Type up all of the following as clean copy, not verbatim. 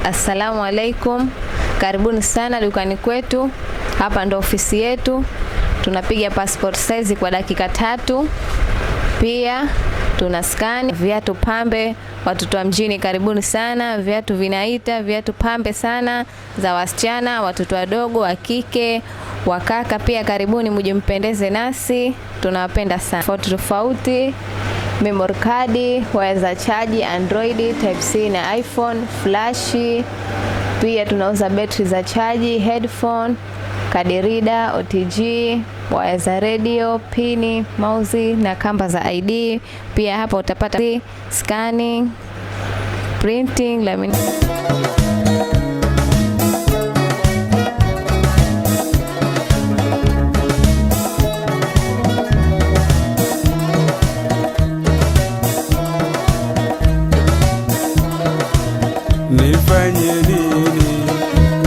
Assalamu alaikum. Karibuni sana dukani kwetu. Hapa ndo ofisi yetu. Tunapiga passport size kwa dakika 3. Pia tuna scan viatu pambe watoto wa mjini. Karibuni sana. Viatu vinaita viatu pambe sana za wasichana, watoto wadogo, wa kike, wakaka pia. Karibuni muje mpendeze nasi. Tunawapenda sana. Tofauti memory card, waya za chaji, Android, Type C na iPhone, flash. Pia tunauza battery za chaji, headphone, card reader, OTG, waya za radio, pini, mouse na kamba za ID. Pia hapa utapata scanning, printing,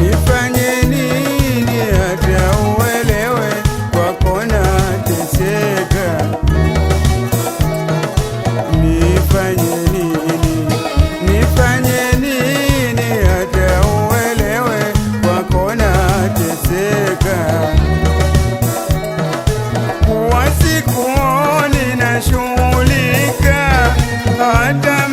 Nifanye nini hata uelewe kwako nateseka? Nifanye nini hata uelewe kwako nateseka? Wasikuoni nashughulika hata